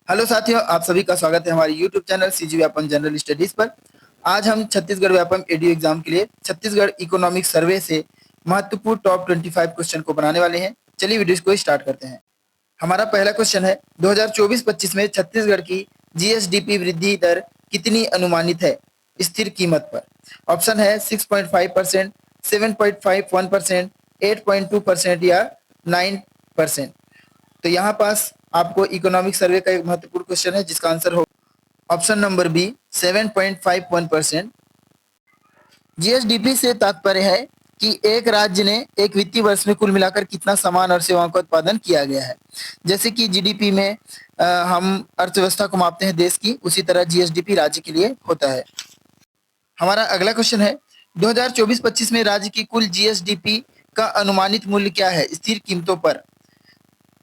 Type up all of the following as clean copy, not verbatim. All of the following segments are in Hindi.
हेलो साथियों, आप सभी का स्वागत है हमारे YouTube channel CG Vyapam general studies पर। आज हम छत्तीसगढ़ व्यापम एडू एग्जाम के लिए छत्तीसगढ़ इकोनॉमिक सर्वे से महत्वपूर्ण टॉप 25 क्वेश्चन को बनाने वाले हैं। चलिए वीडियो को स्टार्ट करते हैं। हमारा पहला क्वेश्चन है, 2024-25 में छत्तीसगढ़ की जीएसडीपी वृद्धि दर कितनी अनुमानित है स्थिर कीमत पर? ऑप्शन है 6.5%, 7.51%, 8.2% या 9%। तो यहाँ पास आपको इकोनॉमिक सर्वे का एक महत्वपूर्ण क्वेश्चन है जिसका आंसर हो ऑप्शन नंबर बी 7.51%। जीएसडीपी से तात्पर्य है कि एक राज्य ने एक वित्तीय वर्ष में कुल मिलाकर कितना सामान और सेवाओं का उत्पादन किया गया है। जैसे कि जीडीपी में हम अर्थव्यवस्था को मापते हैं देश की, उसी तरह जीएसडीपी राज्य के लिए होता है। हमारा अगला क्वेश्चन है, 2024-25 में राज्य की कुल जीएसडीपी का अनुमानित मूल्य क्या है स्थिर कीमतों पर?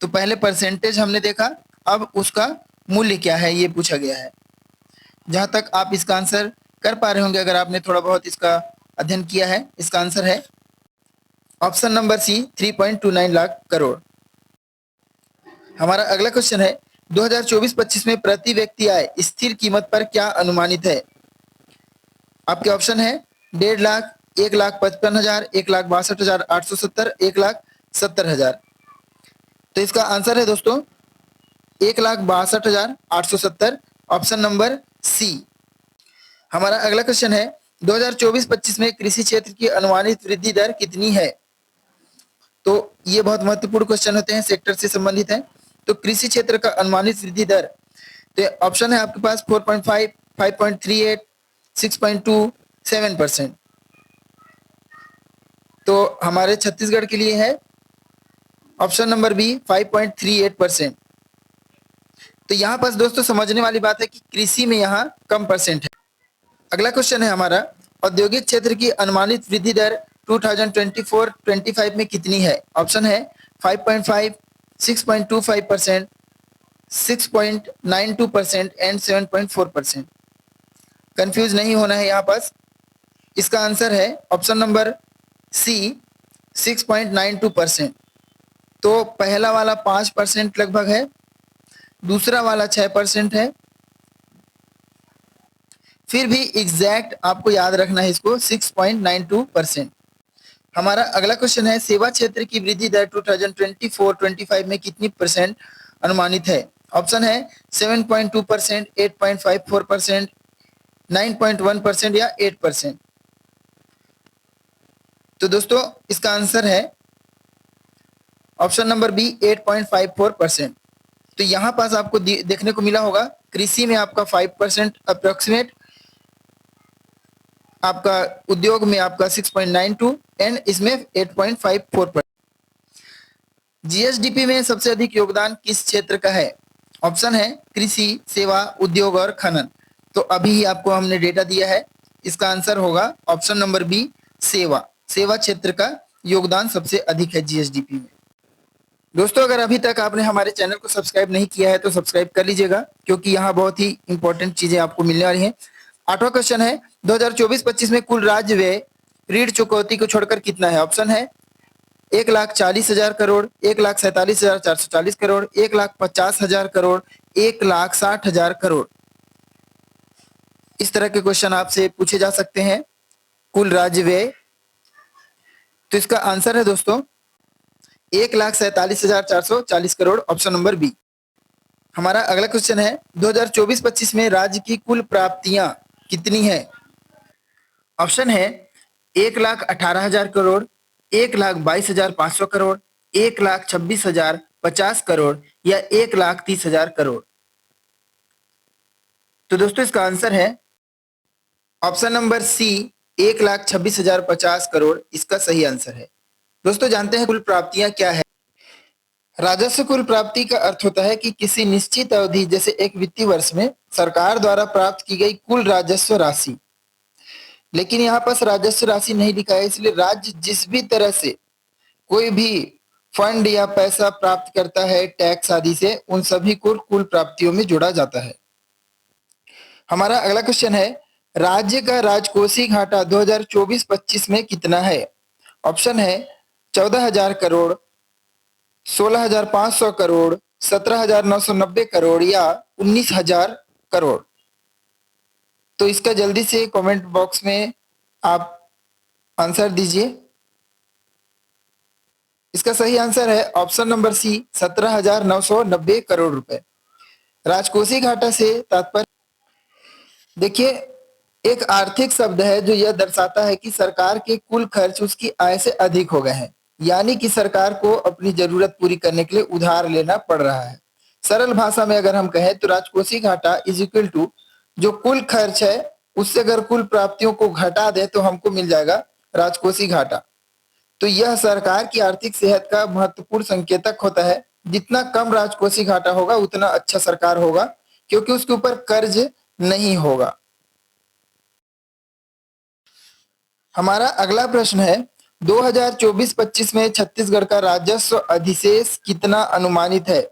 तो पहले परसेंटेज हमने देखा, अब उसका मूल्य क्या है ये पूछा गया है। जहां तक आप इसका आंसर कर पा रहे होंगे, अगर आपने थोड़ा बहुत इसका अध्ययन किया है, इसका आंसर है option number C 3.29 lakh crore. हमारा अगला क्वेश्चन है, 2024-25 में प्रति व्यक्ति आय स्थिर कीमत पर क्या अनुमानित है? आपके ऑप्शन है 1.5 लाख, 1,55,000, 1,62,870, 1,70,000। तो इसका आंसर है दोस्तों 1,62,870, ऑप्शन नंबर सी। हमारा अगला क्वेश्चन है, 2024-25 में कृषि क्षेत्र की अनुमानित वृद्धि दर कितनी है? तो ये बहुत महत्वपूर्ण क्वेश्चन होते हैं, सेक्टर से संबंधित है। तो कृषि क्षेत्र का अनुमानित वृद्धि दर, तो ऑप्शन है आपके पास 4.5, 5.38, 6.2, 7%। तो हमारे छत्तीसगढ़ के लिए है ऑप्शन नंबर बी 5.38%। तो यहाँ पर दोस्तों समझने वाली बात है कि कृषि में यहाँ कम परसेंट है। अगला क्वेश्चन है हमारा, औद्योगिक क्षेत्र की अनुमानित वृद्धि दर 2024-25 में कितनी है? ऑप्शन है 5.5, 6.25%, 6.92% एंड 7.4%। कंफ्यूज नहीं होना है यहाँ पास। इसका आंसर है ऑप्शन नंबर सी 6.92%। तो पहला वाला 5% लगभग है, दूसरा वाला 6% है, फिर भी एग्जैक्ट आपको याद रखना है इसको 6.92%। हमारा अगला क्वेश्चन है, सेवा क्षेत्र की वृद्धि दर 2024-25 में कितनी परसेंट अनुमानित है? ऑप्शन है 7.2%, 8.54%, 9.1% या 8%। तो दोस्तों इसका आंसर है ऑप्शन नंबर बी 8.54%। तो यहाँ पास आपको देखने को मिला होगा, कृषि में आपका 5% अप्रोक्सीमेट, आपका उद्योग में आपका 6.92 एंड इसमें 8.54%। जीएसडीपी में सबसे अधिक योगदान किस क्षेत्र का है? ऑप्शन है कृषि, सेवा, उद्योग और खनन। तो अभी ही आपको हमने डेटा दिया है, इसका आंसर होगा ऑप्शन नंबर बी सेवा। सेवा क्षेत्र का योगदान सबसे अधिक है जीएसडीपी में। दोस्तों अगर अभी तक आपने हमारे चैनल को सब्सक्राइब नहीं किया है तो सब्सक्राइब कर लीजिएगा, क्योंकि यहाँ बहुत ही इंपॉर्टेंट चीजें आपको मिलने वाली हैं। आठवां क्वेश्चन है, 2024-25 में कुल राज्य व्यय ऋण चुकौती को छोड़कर कितना है? ऑप्शन है 1,40,000 करोड़, 1,47,440 करोड़, 1,50,000 करोड़, 1,60,000 करोड़। इस तरह के क्वेश्चन आपसे पूछे जा सकते हैं, कुल राज्य व्यय। तो इसका आंसर है दोस्तों 1,47,440 करोड़, ऑप्शन नंबर बी। हमारा अगला क्वेश्चन है, 2024-25 में राज्य की कुल प्राप्तियां कितनी है? ऑप्शन है 1,18,000 करोड़, 1,22,500 करोड़, 1,26,050 करोड़ या 1,30,000 करोड़। तो दोस्तों इसका आंसर है ऑप्शन नंबर सी 1,26,050 करोड़ इसका सही आंसर है। दोस्तों जानते हैं कुल प्राप्तियां क्या है? राजस्व कुल प्राप्ति का अर्थ होता है कि किसी निश्चित अवधि जैसे एक वित्तीय वर्ष में सरकार द्वारा प्राप्त की गई कुल राजस्व राशि। लेकिन यहाँ पास राजस्व राशि नहीं लिखा है, इसलिए राज्य जिस भी तरह से कोई भी फंड या पैसा प्राप्त करता है टैक्स आदि से, उन सभी को कुल प्राप्तियों में जोड़ा जाता है। हमारा अगला क्वेश्चन है, राज्य का राजकोषीय घाटा 2024-25 में कितना है? ऑप्शन है 14,000 करोड़, 16,500 करोड़, 17,990 करोड़ या 19,000 करोड़? तो इसका जल्दी से कमेंट बॉक्स में आप आंसर दीजिए। इसका सही आंसर है ऑप्शन नंबर सी, 17,990 करोड़ रुपए। राजकोषीय घाटा से तात्पर्य, देखिए, एक आर्थिक शब्द है जो यह दर्शाता है कि सरकार के कुल खर्च उसकी आय से अधिक हो गए हैं, यानी कि सरकार को अपनी जरूरत पूरी करने के लिए उधार लेना पड़ रहा है। सरल भाषा में अगर हम कहें तो राजकोषीय घाटा इज इक्वल टू जो कुल खर्च है उससे अगर कुल प्राप्तियों को घटा दे तो हमको मिल जाएगा राजकोषीय घाटा। तो यह सरकार की आर्थिक सेहत का महत्वपूर्ण संकेतक होता है। जितना कम राजकोषीय घाटा होगा उतना अच्छा सरकार होगा, क्योंकि उसके ऊपर कर्ज नहीं होगा। हमारा अगला प्रश्न है, 2024-25 में छत्तीसगढ़ का राजस्व अधिशेष कितना अनुमानित है?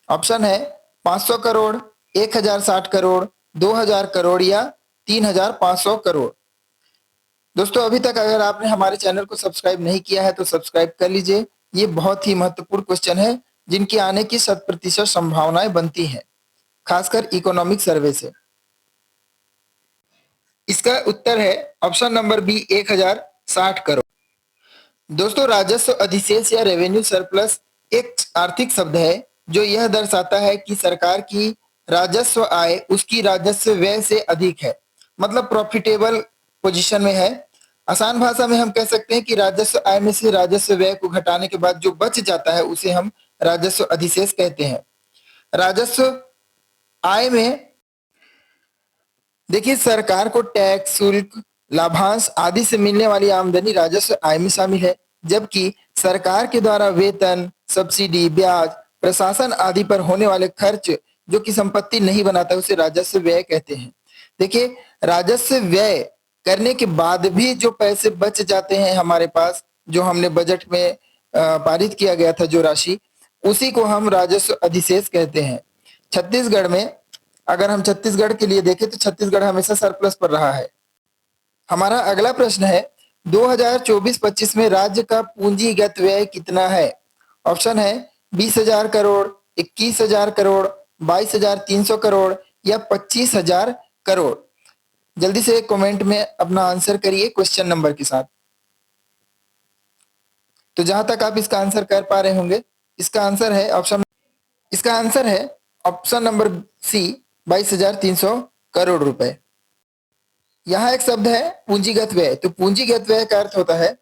ऑप्शन है 500 करोड़, 1,060 करोड़, 2,000 करोड़ या 3,500 करोड़। दोस्तों, अभी तक अगर आपने हमारे चैनल को सब्सक्राइब नहीं किया है तो सब्सक्राइब कर लीजिए। ये बहुत ही महत्वपूर्ण क्वेश्चन है जिनकी आने की 100% संभावनाएं बनती हैं, खासकर इकोनॉमिक सर्वे से। इसका उत्तर है ऑप्शन नंबर बी, 1,060 करोड़। दोस्तों, राजस्व अधिशेष या रेवेन्यू सरप्लस एक आर्थिक शब्द है जो यह दर्शाता है कि सरकार की राजस्व आय उसकी राजस्व व्यय से अधिक है, मतलब प्रॉफिटेबल पोजीशन में है। आसान भाषा में हम कह सकते हैं कि राजस्व आय में से राजस्व व्यय को घटाने के बाद जो बच जाता है उसे हम राजस्व अधिशेष कहते हैं। राजस्व आय में देखिए, सरकार को टैक्स, शुल्क, लाभांश आदि से मिलने वाली आमदनी राजस्व आय में शामिल है, जबकि सरकार के द्वारा वेतन, सब्सिडी, ब्याज, प्रशासन आदि पर होने वाले खर्च जो कि संपत्ति नहीं बनाता उसे राजस्व व्यय कहते हैं। देखिए, राजस्व व्यय करने के बाद भी जो पैसे बच जाते हैं हमारे पास, जो हमने बजट में पारित किया गया था जो राशि, उसी को हम राजस्व अधिशेष कहते हैं। छत्तीसगढ़ में अगर हम छत्तीसगढ़ के लिए देखें तो छत्तीसगढ़ हमेशा सरप्लस पर रहा है। हमारा अगला प्रश्न है, 2024-25 में राज्य का पूंजीगत व्यय कितना है? ऑप्शन है 20,000 करोड़, 21,000 करोड़, 22,300 करोड़ या 25,000 करोड़। जल्दी से कमेंट में अपना आंसर करिए क्वेश्चन नंबर के साथ। तो जहां तक आप इसका आंसर कर पा रहे होंगे, इसका आंसर है ऑप्शन नंबर सी, 22,300 करोड़ रुपए। यहाँ एक शब्द है पूंजीगत व्यय। तो पूंजीगत व्यय का अर्थ होता है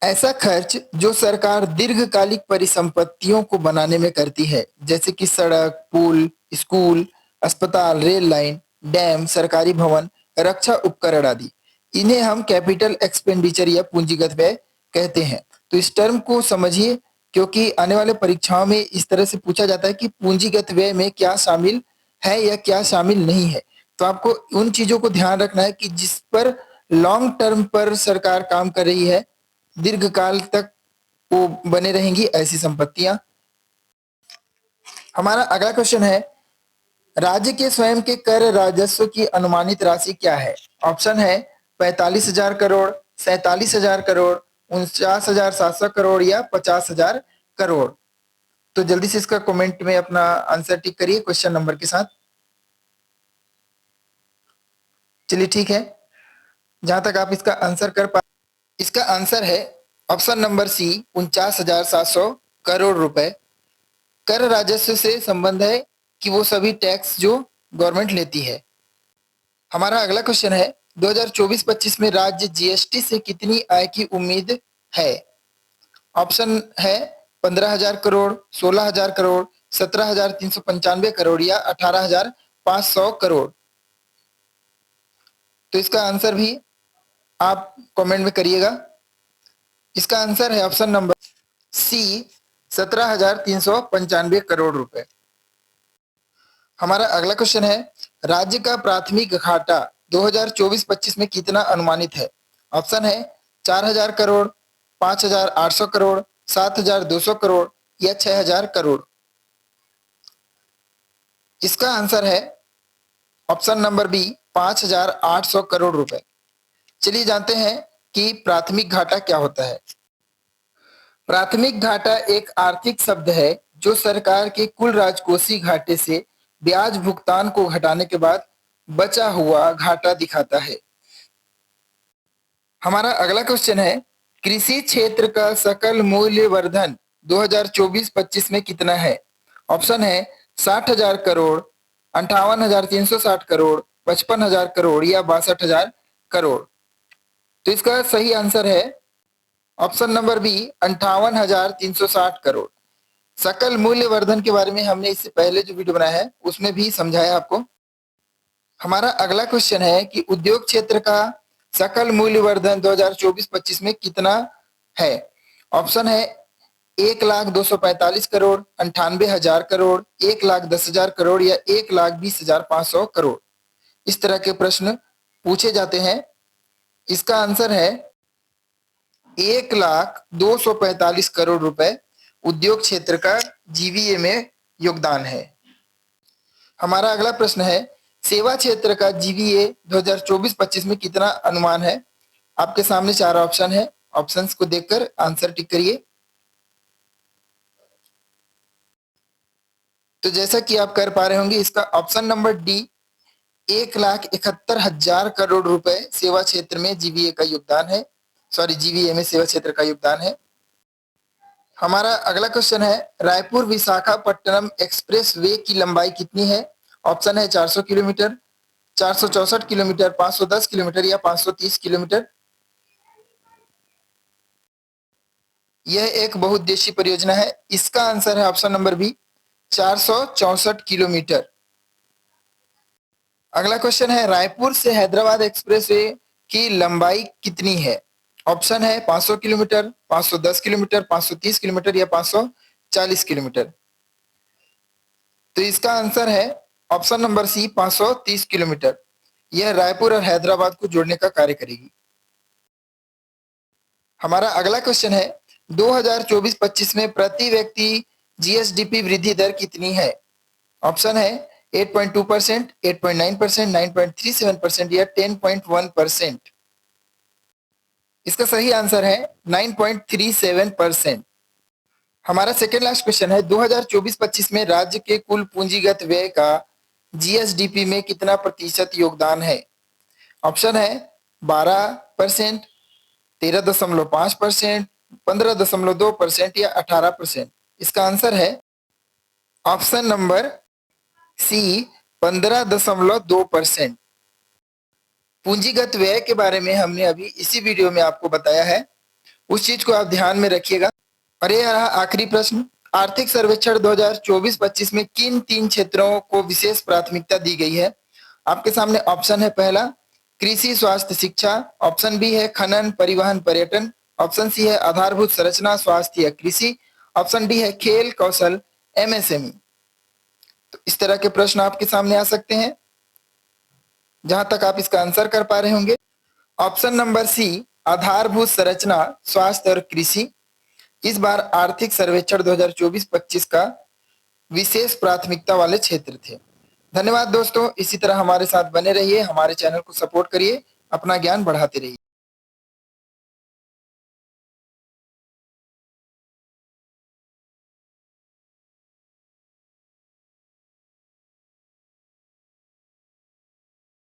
ऐसा खर्च जो सरकार दीर्घकालिक परिसंपत्तियों को बनाने में करती है, जैसे कि सड़क, पुल, स्कूल, अस्पताल, रेल लाइन, डैम, सरकारी भवन, रक्षा उपकरण आदि। इन्हें हम कैपिटल एक्सपेंडिचर या पूंजीगत व्यय कहते हैं। तो इस टर्म को समझिए, क्योंकि आने वाले परीक्षाओं में इस तरह से पूछा जाता है कि पूंजीगत व्यय में क्या शामिल है या क्या शामिल नहीं है। तो आपको उन चीजों को ध्यान रखना है कि जिस पर लॉन्ग टर्म पर सरकार काम कर रही है, दीर्घकाल तक वो बने रहेंगी ऐसी संपत्तियां। हमारा अगला क्वेश्चन है, राज्य के स्वयं के कर राजस्व की अनुमानित राशि क्या है? ऑप्शन है 45,000 करोड़, 47,000 करोड़, 49,700 करोड़ या 50,000 करोड़। तो जल्दी से इसका कमेंट में अपना आंसर टिक करिए क्वेश्चन नंबर के साथ। चलिए ठीक है, जहां तक आप इसका आंसर कर पा, इसका आंसर है ऑप्शन नंबर सी, 49,700 करोड़ रुपए। कर राजस्व से संबंध है कि वो सभी टैक्स जो गवर्नमेंट लेती है। हमारा अगला क्वेश्चन है, 2024-25 में राज्य जीएसटी से कितनी आय की उम्मीद है? ऑप्शन है 15,000 करोड़, 16,000 करोड़, 17,395 करोड़ या 18,500 करोड़। तो इसका आंसर भी आप कमेंट में करिएगा। इसका आंसर है ऑप्शन नंबर सी, 17,395 करोड़ रुपए। हमारा अगला क्वेश्चन है, राज्य का प्राथमिक घाटा 2024-25 में कितना अनुमानित है? ऑप्शन है 4,000 करोड़, 5,800 करोड़, 7,200 करोड़ या 6,000 करोड़। इसका आंसर है ऑप्शन नंबर बी, 5,800 करोड़ रुपए। चलिए जानते हैं कि प्राथमिक घाटा क्या होता है। प्राथमिक घाटा एक आर्थिक शब्द है जो सरकार के कुल राजकोषीय घाटे से ब्याज भुगतान को घटाने के बाद बचा हुआ घाटा दिखाता है। हमारा अगला क्वेश्चन है, कृषि क्षेत्र का सकल मूल्य वर्धन 2024-25 में कितना है? ऑप्शन है 60,000 करोड़, 58,360 करोड़, 55,000 करोड़ या 62,000 करोड़। तो इसका सही आंसर है ऑप्शन नंबर बी, 58,360 करोड़। सकल मूल्य वर्धन के बारे में हमने इससे पहले जो वीडियो बनाया है उसमें भी समझाया आपको। हमारा अगला क्वेश्चन है कि उद्योग क्षेत्र का सकल मूल्य वर्धन 2024-25 में कितना है? ऑप्शन है 1,02,45 करोड़, 98,000 करोड़, 1,10,000 करोड़ या 1,20,500 करोड़। इस तरह के प्रश्न पूछे जाते हैं। इसका आंसर है 1,02,45 करोड़ रुपए उद्योग क्षेत्र का जीवीए में योगदान है। हमारा अगला प्रश्न है, सेवा क्षेत्र का जीवीए 2024-25 में कितना अनुमान है? आपके सामने 4 ऑप्शन है, ऑप्शंस को देखकर आंसर टिक करिए। तो जैसा कि आप कर पा रहे होंगे, इसका ऑप्शन नंबर डी 1,71,000 करोड़ रुपए सेवा क्षेत्र में जीवीए का योगदान है। सॉरी, जीवीए में सेवा क्षेत्र का योगदान है। हमारा अगला क्वेश्चन है, रायपुर विशाखापट्टनम एक्सप्रेस वे की लंबाई कितनी है? ऑप्शन है 400 किलोमीटर, 464 किलोमीटर, 510 किलोमीटर या 530 किलोमीटर। यह एक बहुउद्देशीय परियोजना है। इसका आंसर है ऑप्शन नंबर बी, 464 किलोमीटर। अगला क्वेश्चन है, रायपुर से हैदराबाद एक्सप्रेसवे की लंबाई कितनी है? ऑप्शन है 500 किलोमीटर, 510 किलोमीटर, 530 किलोमीटर या 540 किलोमीटर। तो इसका आंसर है ऑप्शन नंबर सी, 530 किलोमीटर। यह रायपुर और हैदराबाद को जोड़ने का कार्य करेगी। हमारा अगला क्वेश्चन है, 2024-25 में प्रति व्यक्ति जीएसडीपी वृद्धि दर कितनी है? ऑप्शन है 8.2%, 8.9%, 9.37% या 10.1%। इसका सही आंसर है 9.37%। हमारा सेकेंड लास्ट क्वेश्चन है, 2024-25 में राज्य के कुल पूंजीगत व्यय का जीएसडीपी में कितना प्रतिशत योगदान है? ऑप्शन है 12%, 13.5%, 15.2% या 18%। इसका आंसर है ऑप्शन नंबर सी, 15.2%। पूंजीगत व्यय के बारे में हमने अभी इसी वीडियो में आपको बताया है, उस चीज को आप ध्यान में रखिएगा। और ये रहा आखिरी प्रश्न, आर्थिक सर्वेक्षण 2024-25 में किन 3 क्षेत्रों को विशेष प्राथमिकता दी गई है? आपके सामने ऑप्शन है, पहला कृषि, स्वास्थ्य, शिक्षा। ऑप्शन बी है खनन, परिवहन, पर्यटन। ऑप्शन सी है आधारभूत संरचना, स्वास्थ्य या कृषि। ऑप्शन डी है खेल, कौशल, एमएसएमई। तो इस तरह के प्रश्न आपके सामने आ सकते हैं। जहां तक आप इसका आंसर कर पा रहे होंगे, ऑप्शन नंबर सी, आधारभूत संरचना, स्वास्थ्य और कृषि इस बार आर्थिक सर्वेक्षण 2024-25 का विशेष प्राथमिकता वाले क्षेत्र थे। धन्यवाद दोस्तों, इसी तरह हमारे साथ बने रहिए, हमारे चैनल को सपोर्ट करिए, अपना ज्ञान बढ़ाते रहिए।